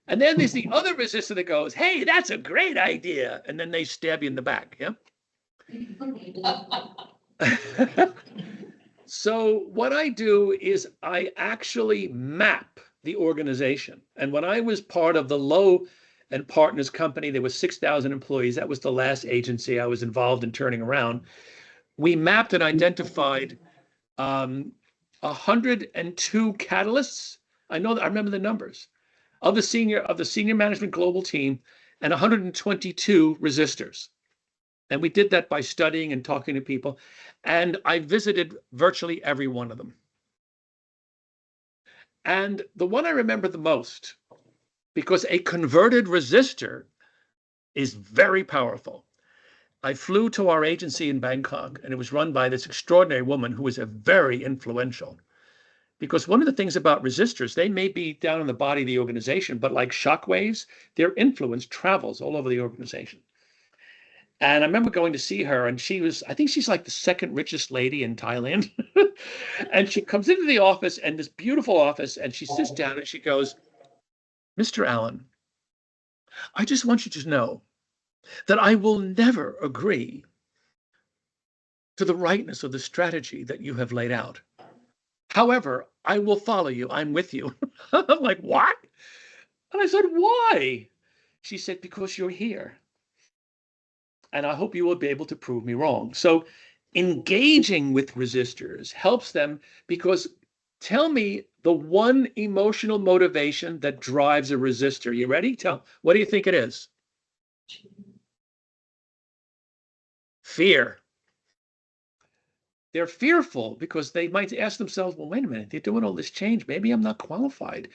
B: And then there's the other resistor that goes, "Hey, that's a great idea." And then they stab you in the back. Yeah. So what I do is I actually map the organization. And when I was part of the Lowe and Partners company, there was 6,000 employees. That was the last agency I was involved in turning around. We mapped and identified 102 catalysts. I remember the numbers of the senior management global team, and 122 resistors. And we did that by studying and talking to people. And I visited virtually every one of them. And the one I remember the most, because a converted resistor is very powerful. I flew to our agency in Bangkok, and it was run by this extraordinary woman who was a very influential. Because one of the things about resistors, they may be down in the body of the organization, but like shockwaves, their influence travels all over the organization. And I remember going to see her, and I think she's like the 2nd richest lady in Thailand. And she comes into the office, and this beautiful office, and she sits down and she goes, "Mr. Allen, I just want you to know that I will never agree to the rightness of the strategy that you have laid out. However, I will follow you. I'm with you." I'm like, "What?" And I said, "Why?" She said, "Because you're here. And I hope you will be able to prove me wrong." So engaging with resistors helps them, because tell me the one emotional motivation that drives a resistor. You ready? What do you think it is? Fear. They're fearful because they might ask themselves, "Well, wait a minute, they're doing all this change. Maybe I'm not qualified.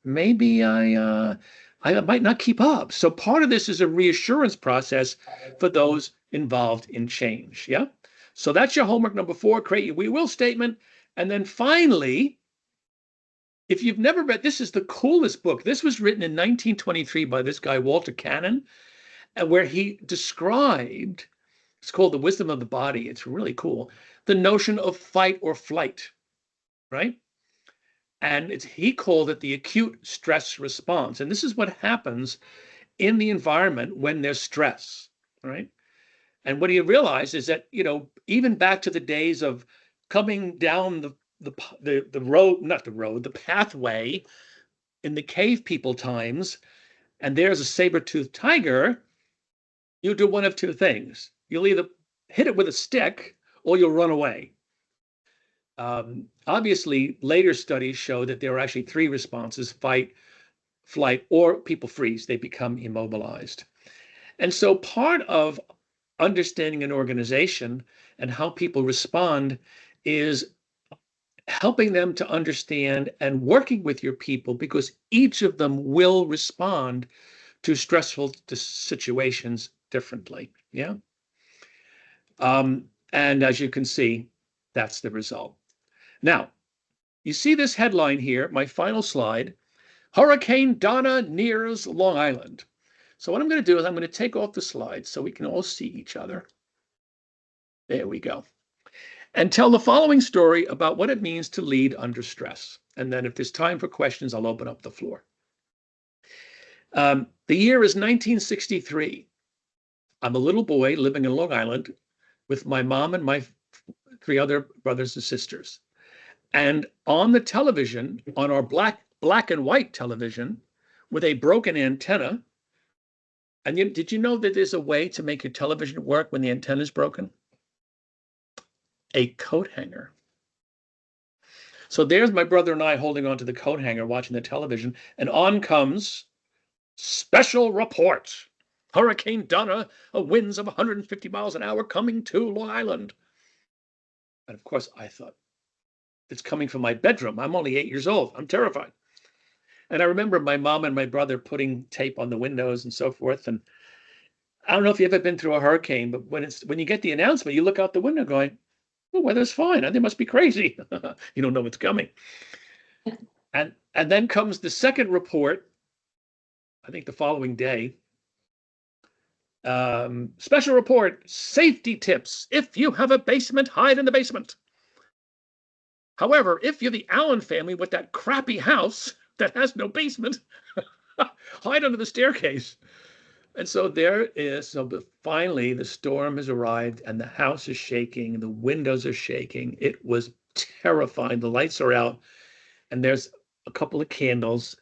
B: Maybe I might not keep up." So part of this is a reassurance process for those involved in change. Yeah. So that's your homework number 4. Create your "we will" statement. And then finally, if you've never read, this is the coolest book. This was written in 1923 by this guy, Walter Cannon, and where he described, it's called The Wisdom of the Body. It's really cool. The notion of fight or flight, right? And he called it the acute stress response. And this is what happens in the environment when there's stress, right? And what he realized is that, even back to the days of coming down the road, not the road, the pathway in the cave people times, and there's a saber-toothed tiger, you do one of two things. You'll either hit it with a stick or you'll run away. Obviously, later studies show that there are actually three responses: fight, flight, or people freeze. They become immobilized. And so part of understanding an organization and how people respond is helping them to understand and working with your people, because each of them will respond to stressful situations differently. Yeah. And as you can see, that's the result. Now, you see this headline here, my final slide: Hurricane Donna nears Long Island. So what I'm going to do is I'm going to take off the slide so we can all see each other. There we go. And tell the following story about what it means to lead under stress. And then if there's time for questions, I'll open up the floor. The year is 1963. I'm a little boy living in Long Island with my mom and my 3 other brothers and sisters. And on the television, on our black and white television with a broken antenna. And did you know that there's a way to make your television work when the antenna is broken? A coat hanger. So there's my brother and I holding onto the coat hanger, watching the television, and on comes special report. Hurricane Donna, winds of 150 miles an hour coming to Long Island. And of course, I thought, it's coming from my bedroom. I'm only 8 years old. I'm terrified. And I remember my mom and my brother putting tape on the windows and so forth. And I don't know if you've ever been through a hurricane, but when you get the announcement, you look out the window going, the weather's fine. They must be crazy. You don't know what's coming. And then comes the second report, I think the following day. Special report, safety tips. If you have a basement, hide in the basement. However, if you're the Allen family with that crappy house that has no basement, hide under the staircase. And so there is, so finally the storm has arrived and the house is shaking, the windows are shaking. It was terrifying. The lights are out and there's a couple of candles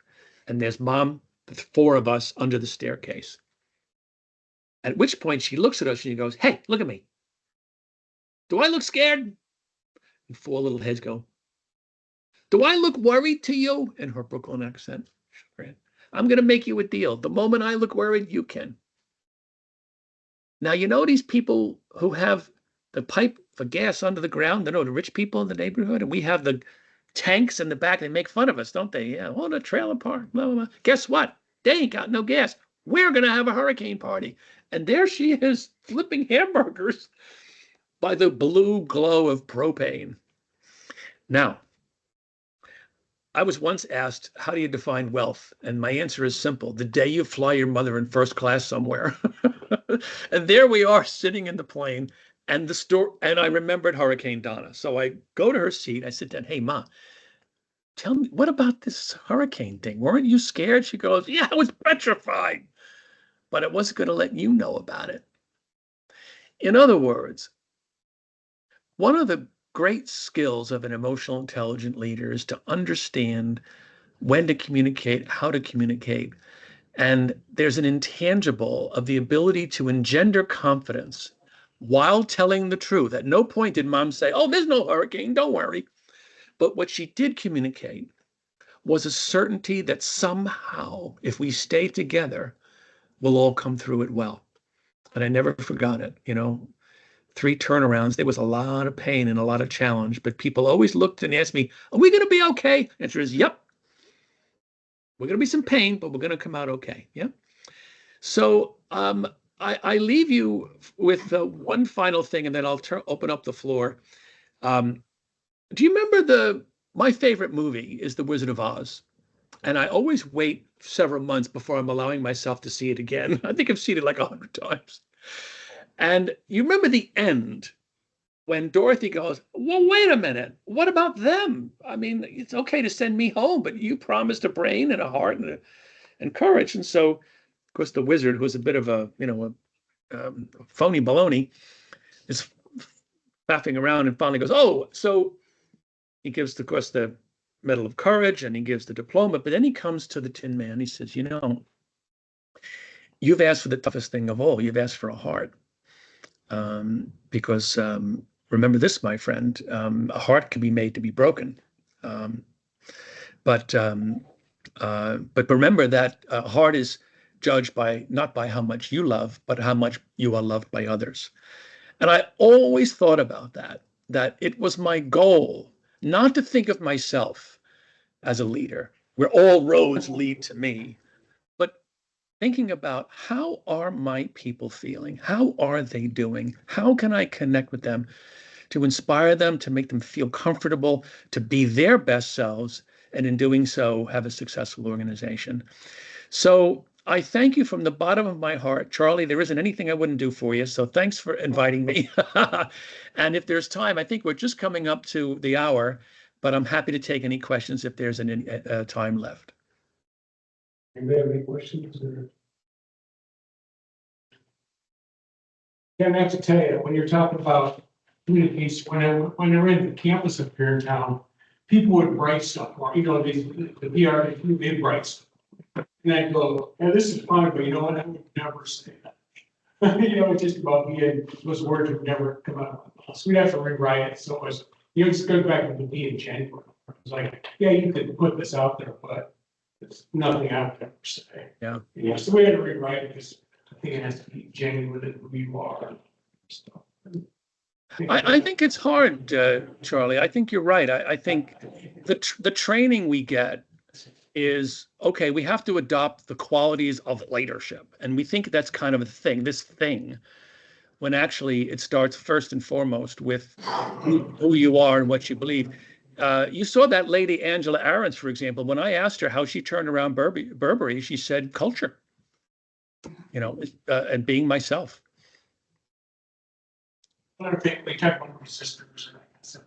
B: and there's mom, the 4 of us under the staircase. At which point she looks at us and she goes, hey, look at me. Do I look scared? And 4 little heads go, do I look worried to you? In her Brooklyn accent. I'm going to make you a deal. The moment I look worried, you can. Now, you know these people who have the pipe for gas under the ground? They know the rich people in the neighborhood, and we have the tanks in the back. They make fun of us, don't they? Yeah, oh, the trailer park, blah, blah, blah. Guess what? They ain't got no gas. We're going to have a hurricane party. And there she is, flipping hamburgers by the blue glow of propane. Now, I was once asked, how do you define wealth? And my answer is simple: the day you fly your mother in first class somewhere. And there we are sitting in the plane, and I remembered Hurricane Donna. So I go to her seat, I sit down, hey, Ma, tell me, what about this hurricane thing? Weren't you scared? She goes, yeah, I was petrified, but I wasn't going to let you know about it. In other words, one of the great skills of an emotional intelligent leader is to understand when to communicate, how to communicate. And there's an intangible of the ability to engender confidence while telling the truth. At no point did mom say, oh, there's no hurricane, don't worry. But what she did communicate was a certainty that somehow, if we stay together, we'll all come through it well. And I never forgot it, 3 turnarounds. There was a lot of pain and a lot of challenge, but people always looked and asked me, are we going to be okay? The answer is, yep. We're going to be some pain, but we're going to come out okay. Yeah. So I leave you with one final thing, and then I'll open up the floor. Do you remember my favorite movie is The Wizard of Oz? And I always wait several months before I'm allowing myself to see it again. I think I've seen it like 100 times. And you remember the end when Dorothy goes, well, wait a minute. What about them? I mean, it's okay to send me home, but you promised a brain and a heart and courage. And so, of course, the wizard, who's a bit of a phony baloney, is faffing around and finally goes, oh, so he gives, of course, the Medal of Courage and he gives the diploma. But then he comes to the Tin Man. He says, you know, you've asked for the toughest thing of all. You've asked for a heart. Because remember this, my friend, a heart can be made to be broken. But remember that a heart is judged by not by how much you love, but how much you are loved by others. And I always thought about that it was my goal not to think of myself as a leader, where all roads lead to me, but thinking about how are my people feeling? How are they doing? How can I connect with them to inspire them, to make them feel comfortable, to be their best selves, and in doing so, have a successful organization. So I thank you from the bottom of my heart. Charlie, there isn't anything I wouldn't do for you, so thanks for inviting me. And if there's time, I think we're just coming up to the hour, but I'm happy to take any questions if there's any time left.
A: Anybody have any questions? Yeah, I have to tell you, when you're talking about communication, when I ran the campus up here in town, people would write stuff, or, you know, the PR, they'd write stuff. And I'd go, yeah, this is fine, but you know what, I would never say that. You know, just about being, those words would never come out. So we'd have to rewrite it, so it was, you know, just go back to the being genuine. It was like, yeah, you could put this out there, but it's nothing I would ever say.
B: Yeah.
A: Yeah, so we had to rewrite it, because I think it has to be genuine with it, who you are. So,
B: I think it's hard, Charlie. I think you're right. I think the training we get is, okay, we have to adopt the qualities of leadership. And we think that's kind of a thing, this thing, when actually it starts first and foremost with who you are and what you believe. You saw that lady, Angela Ahrendts, for example. When I asked her how she turned around Burberry, she said culture, you know, and being myself.
A: Another thing, we talk about resistors.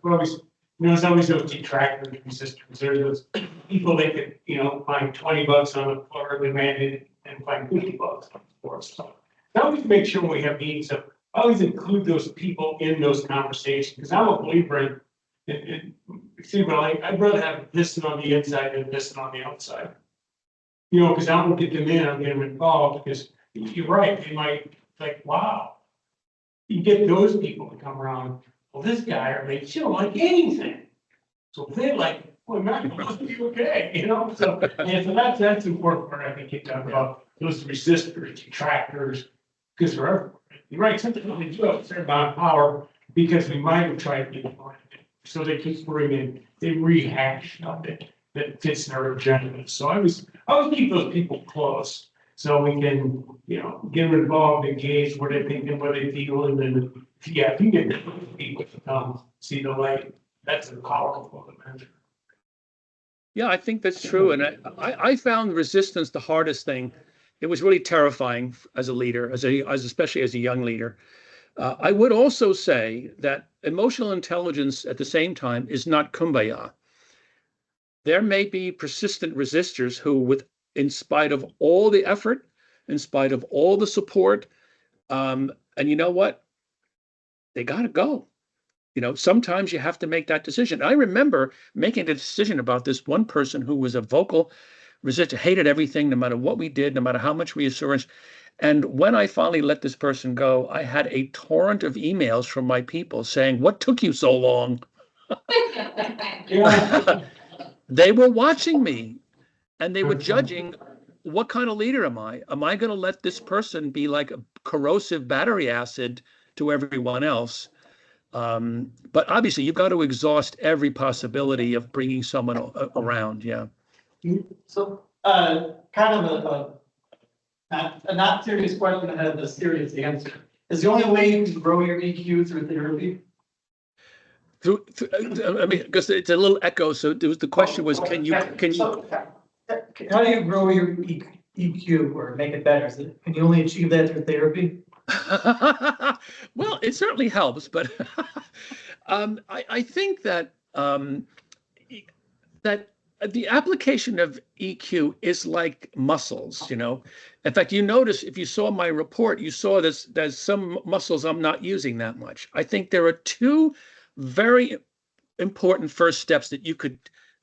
A: We always, you know, there's always those detractors, resistors. There's those people that could, you know, find $20 on the floor, demand it, and find $50 on the floor. So I always make sure when we have meetings, I always include those people in those conversations, because I'm a believer in see, but I'd rather have this on the inside than this on the outside. You know, because I don't get them in, I'm getting involved, because you're right, they might like, wow. You get those people to come around, well, this guy, or they don't like anything. So they're like, well, man, it must be okay, you know? So, and so that's important part, I think, you talk about those resistors, detractors, because they're everywhere. You're right, something we do have a certain amount of power, because we might have tried to be more. So they keep bringing, they rehash something that fits their agenda. So I always keep those people close. So we can, you know, get them involved, engage what they think and what they feel, and then, yeah, if you get people to come see the light, that's a powerful event.
B: Yeah, I think that's true. And I found resistance the hardest thing. It was really terrifying as a leader, as especially as a young leader. I would also say that emotional intelligence at the same time is not kumbaya. There may be persistent resistors who, in spite of all the effort, in spite of all the support, and you know what? They got to go. You know, sometimes you have to make that decision. I remember making a decision about this one person who was a vocal resistor, hated everything, no matter what we did, no matter how much reassurance. And when I finally let this person go, I had a torrent of emails from my people saying, "What took you so long?" They were watching me. And they were judging, what kind of leader am I? Am I going to let this person be like a corrosive battery acid to everyone else? But obviously, you've got to exhaust every possibility of bringing someone around. Yeah.
C: So, kind of a not serious question that has a serious answer. Is the only way you can grow your EQ through therapy?
B: I mean, because it's a little echo. So the question was, can you?
C: How do you grow your EQ or make it better? Can you only achieve that through therapy?
B: Well, it certainly helps, but I think that that the application of EQ is like muscles, you know. In fact, you notice if you saw my report, you saw there's some muscles I'm not using that much. I think there are two very important first steps that you could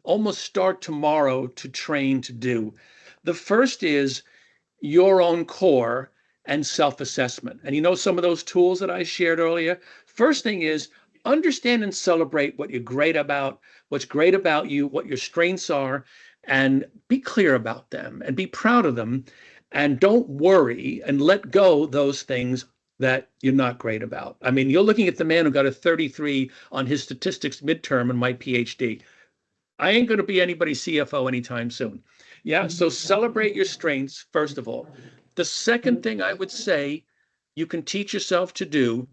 B: almost start tomorrow to train to do. The first is your own core and self-assessment. And you know some of those tools that I shared earlier? First thing is understand and celebrate what you're great about, what's great about you, what your strengths are, and be clear about them and be proud of them. And don't worry and let go those things that you're not great about. I mean, you're looking at the man who got a 33 on his statistics midterm in my PhD. I ain't going to be anybody's CFO anytime soon. Yeah. So celebrate your strengths, first of all. The second thing I would say you can teach yourself to do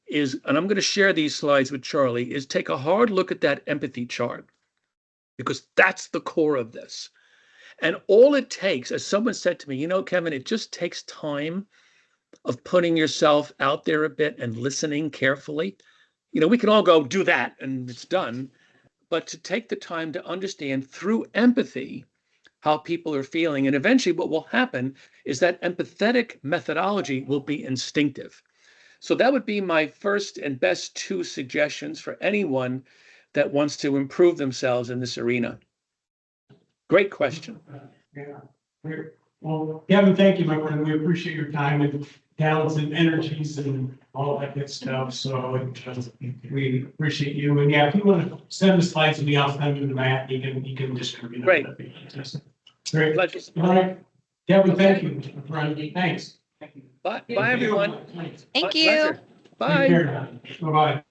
B: is, and I'm going to share these slides with Charlie, is take a hard look at that empathy chart because that's the core of this. And all it takes, as someone said to me, you know, Kevin, it just takes time of putting yourself out there a bit and listening carefully. You know, we can all go do that and it's done. But to take the time to understand through empathy how people are feeling. And eventually, what will happen is that empathetic methodology will be instinctive. So, that would be my first and best two suggestions for anyone that wants to improve themselves in this arena. Great question.
A: Yeah. Great. Well, Kevin, thank you, my friend. We appreciate your time and talents and energies and all that good stuff. So we appreciate you. And yeah, if you want to send the slides to me, I'll send them to Matt. You can distribute them.
B: Great.
A: That'd be fantastic. Great.
B: Pleasure.
A: All right. Kevin,
B: Okay.
A: thank you, my friend. Thanks.
B: Bye, everyone.
A: Thanks.
E: Thank
B: My
E: you.
B: pleasure.
A: Take
B: Bye.
A: care now. Bye-bye.